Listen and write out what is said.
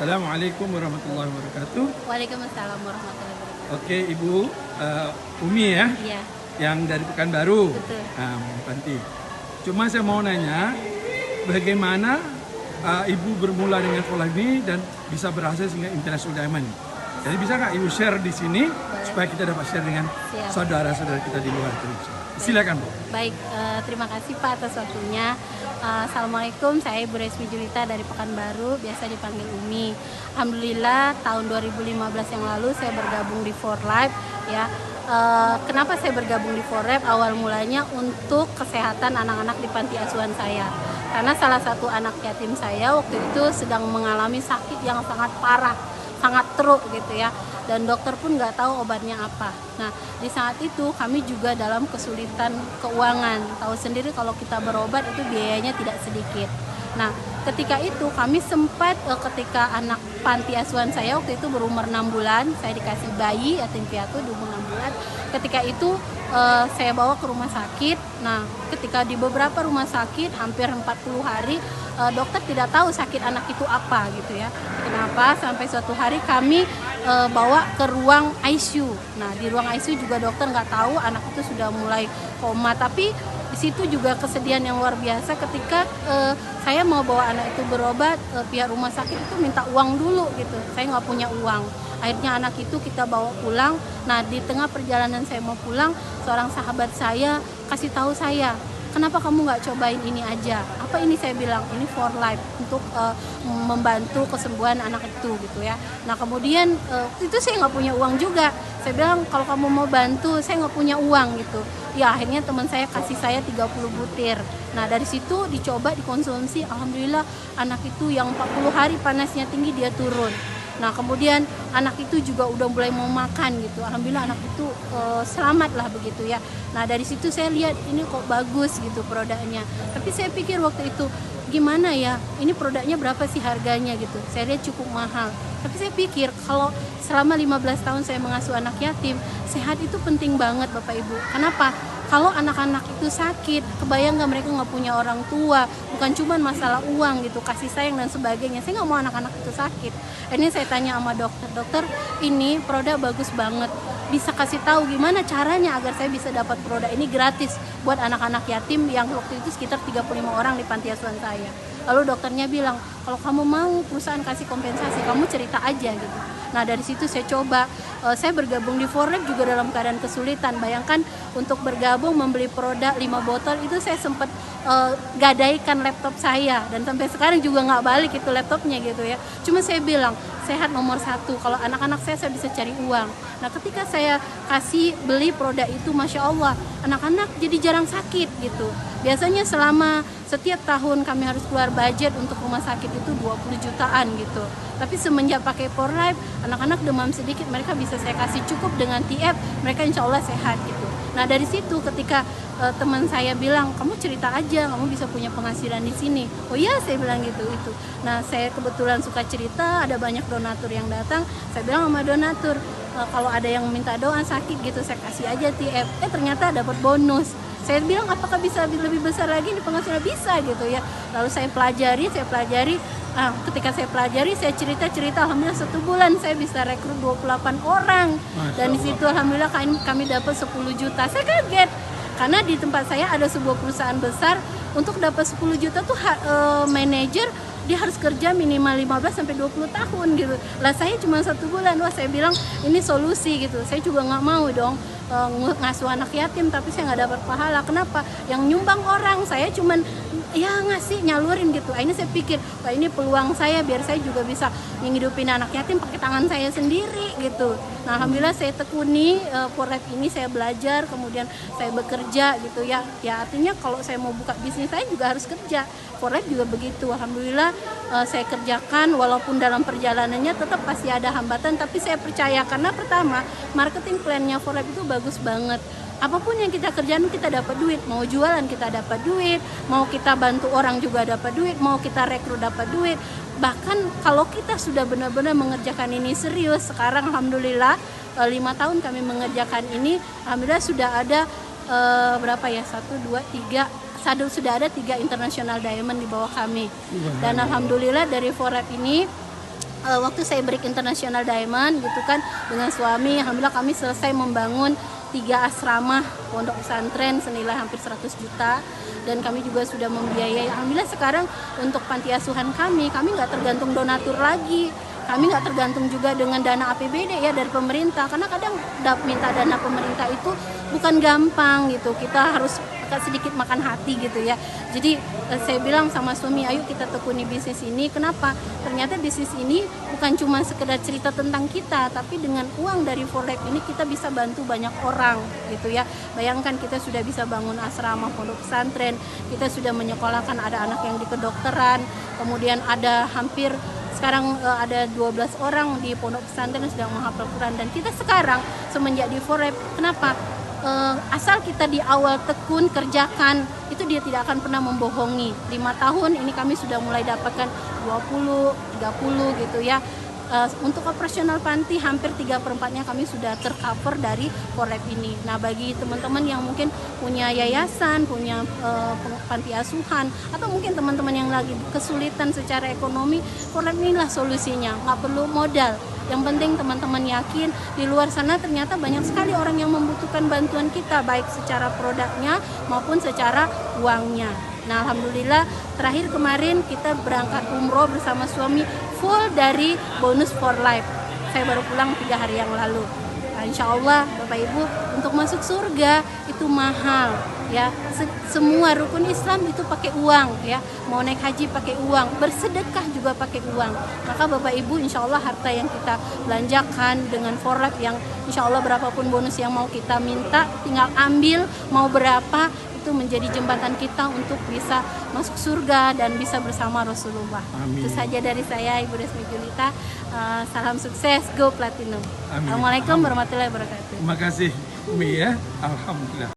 Assalamualaikum warahmatullahi wabarakatuh. Waalaikumsalam warahmatullahi wabarakatuh. Oke, Ibu Umi ya, Iya, yang dari Pekanbaru, betul. Panti. Cuma saya mau nanya, bagaimana Ibu bermula dengan pola ini dan bisa berhasil sehingga International Diamond? Jadi bisa nggak Ibu share di sini supaya kita dapat share dengan Siap. saudara-saudara kita di luar itu? Silakan, Bu. Baik, terima kasih Pak atas waktunya. Assalamualaikum, saya Ibu Resmi Julita dari Pekanbaru, biasa dipanggil Umi. Alhamdulillah tahun 2015 yang lalu saya bergabung di For Life ya. Kenapa saya bergabung di For Life? Awal mulanya untuk kesehatan anak-anak di panti asuhan saya. Karena salah satu anak yatim saya waktu itu sedang mengalami sakit yang sangat parah, sangat teruk gitu ya, dan dokter pun nggak tahu obatnya apa. Nah, di saat itu kami juga dalam kesulitan keuangan. Tahu sendiri kalau kita berobat itu biayanya tidak sedikit. Nah, ketika itu kami sempat ketika anak panti asuhan saya waktu itu berumur 6 bulan, saya dikasih bayi yatim piatu di umur 6 bulan. Ketika itu saya bawa ke rumah sakit. Nah, ketika di beberapa rumah sakit hampir 40 hari dokter tidak tahu sakit anak itu apa gitu ya. Kenapa? Sampai suatu hari kami bawa ke ruang ICU. Nah, di ruang ICU juga dokter nggak tahu anak itu sudah mulai koma. Tapi di situ juga kesedihan yang luar biasa ketika saya mau bawa anak itu berobat, pihak rumah sakit itu minta uang dulu gitu. Saya nggak punya uang. Akhirnya anak itu kita bawa pulang. Nah, di tengah perjalanan saya mau pulang, seorang sahabat saya kasih tahu saya, kenapa kamu nggak cobain ini aja? Apa ini? Saya bilang ini For Life untuk membantu kesembuhan anak itu gitu ya. Nah, kemudian itu saya nggak punya uang juga. Saya bilang kalau kamu mau bantu, saya nggak punya uang gitu. Ya akhirnya teman saya kasih saya 30 butir. Nah, dari situ dicoba dikonsumsi. Alhamdulillah anak itu yang 40 hari panasnya tinggi dia turun. Nah, kemudian anak itu juga udah mulai mau makan gitu. Alhamdulillah anak itu selamat lah begitu ya. Nah, dari situ saya lihat ini kok bagus gitu produknya. Tapi saya pikir waktu itu gimana ya, ini produknya berapa sih harganya gitu. Saya lihat cukup mahal. Tapi saya pikir kalau selama 15 tahun saya mengasuh anak yatim, sehat itu penting banget Bapak Ibu. Kenapa? Kalau anak-anak itu sakit, kebayang nggak mereka nggak punya orang tua, bukan cuma masalah uang gitu, kasih sayang dan sebagainya. Saya nggak mau anak-anak itu sakit. Ini saya tanya sama dokter, ini produk bagus banget. Bisa kasih tahu gimana caranya agar saya bisa dapat produk ini gratis buat anak-anak yatim yang waktu itu sekitar 35 orang di panti asuhan saya. Lalu dokternya bilang, kalau kamu mau perusahaan kasih kompensasi, kamu cerita aja gitu. Nah, dari situ saya coba, saya bergabung di For Life juga dalam keadaan kesulitan. Bayangkan untuk bergabung membeli produk 5 botol itu saya sempat gadaikan laptop saya, dan sampai sekarang juga nggak balik itu laptopnya gitu ya. Cuma saya bilang sehat nomor 1, kalau anak-anak saya bisa cari uang. Nah, ketika saya kasih beli produk itu, Masya Allah anak-anak jadi jarang sakit gitu. Biasanya selama setiap tahun kami harus keluar budget untuk rumah sakit itu 20 jutaan gitu. Tapi semenjak pakai For Life, anak-anak demam sedikit mereka bisa saya kasih cukup dengan TF, mereka insya Allah sehat gitu. Nah, dari situ ketika teman saya bilang, kamu cerita aja, kamu bisa punya penghasilan di sini. Oh iya, saya bilang gitu itu. Nah, saya kebetulan suka cerita, ada banyak donatur yang datang. Saya bilang sama donatur, kalau ada yang minta doa sakit gitu, saya kasih aja TF. Ternyata dapat bonus. Saya bilang apakah bisa lebih besar lagi di penghasilan? Bisa gitu ya. Lalu saya pelajari. Ketika saya pelajari, saya cerita, alhamdulillah 1 bulan saya bisa rekrut 28 orang. Dan di situ alhamdulillah kami dapat 10 juta. Saya kaget karena di tempat saya ada sebuah perusahaan besar, untuk dapat 10 juta tuh manajer dia harus kerja minimal 15 sampai 20 tahun gitu. Lah saya cuma 1 bulan. Wah, saya bilang ini solusi gitu. Saya juga nggak mau dong ngasuh anak yatim tapi saya nggak dapat pahala. Kenapa? Yang nyumbang orang, saya cuman ya ngasih, nyalurin gitu. Ini saya pikir, wah ini peluang saya biar saya juga bisa menghidupin anak yatim pakai tangan saya sendiri gitu. Nah, alhamdulillah saya tekuni For Life ini, saya belajar, kemudian saya bekerja gitu ya. Ya artinya kalau saya mau buka bisnis saya juga harus kerja. For Life juga begitu. Alhamdulillah saya kerjakan walaupun dalam perjalanannya tetap pasti ada hambatan, tapi saya percaya karena pertama marketing plan-nya For Life itu bagus banget. Apapun yang kita kerjakan kita dapat duit, mau jualan kita dapat duit, mau kita bantu orang juga dapat duit, mau kita rekrut dapat duit. Bahkan kalau kita sudah benar-benar mengerjakan ini serius, sekarang alhamdulillah 5 tahun kami mengerjakan ini, alhamdulillah sudah ada berapa ya, 1, 2, 3, sudah ada 3 international diamond di bawah kami. Dan alhamdulillah dari For Life ini waktu saya break International Diamond gitu kan dengan suami, alhamdulillah kami selesai membangun 3 asrama pondok pesantren senilai hampir 100 juta, dan kami juga sudah membiayai. Alhamdulillah sekarang untuk panti asuhan kami nggak tergantung donatur lagi, kami nggak tergantung juga dengan dana APBD ya dari pemerintah, karena kadang minta dana pemerintah itu bukan gampang gitu, kita harus sedikit makan hati gitu ya. Jadi saya bilang sama suami, ayo kita tekuni bisnis ini. Kenapa? Ternyata bisnis ini bukan cuma sekedar cerita tentang kita, tapi dengan uang dari For Life ini kita bisa bantu banyak orang gitu ya. Bayangkan kita sudah bisa bangun asrama pondok pesantren, kita sudah menyekolahkan ada anak yang di kedokteran, kemudian ada hampir sekarang ada 12 orang di pondok pesantren yang sedang menghafal Quran. Dan kita sekarang semenjak di For Life, kenapa? Asal kita di awal tekun kerjakan, itu dia tidak akan pernah membohongi. 5 tahun ini kami sudah mulai dapatkan 20, 30 gitu ya. Untuk operasional panti hampir 3/4-nya kami sudah tercover dari For Life ini. Nah, bagi teman-teman yang mungkin punya yayasan, punya panti asuhan, atau mungkin teman-teman yang lagi kesulitan secara ekonomi, For Life inilah solusinya. Nggak perlu modal. Yang penting teman-teman yakin di luar sana ternyata banyak sekali orang yang membutuhkan bantuan kita, baik secara produknya maupun secara uangnya. Nah, alhamdulillah terakhir kemarin kita berangkat umroh bersama suami full dari bonus For Life. Saya baru pulang 3 hari yang lalu. Nah, insya Allah Bapak Ibu, untuk masuk surga itu mahal ya. Semua rukun Islam itu pakai uang ya. Mau naik haji pakai uang, bersedekah juga pakai uang. Maka Bapak Ibu, insya Allah harta yang kita belanjakan dengan For Life yang insya Allah berapapun bonus yang mau kita minta, tinggal ambil mau berapa, itu menjadi jembatan kita untuk bisa masuk surga dan bisa bersama Rasulullah. Amin. Itu saja dari saya, Ibu Resmi Julita. Salam sukses, go Platinum. Amin. Assalamualaikum warahmatullahi wabarakatuh. Terima kasih Umi ya, alhamdulillah.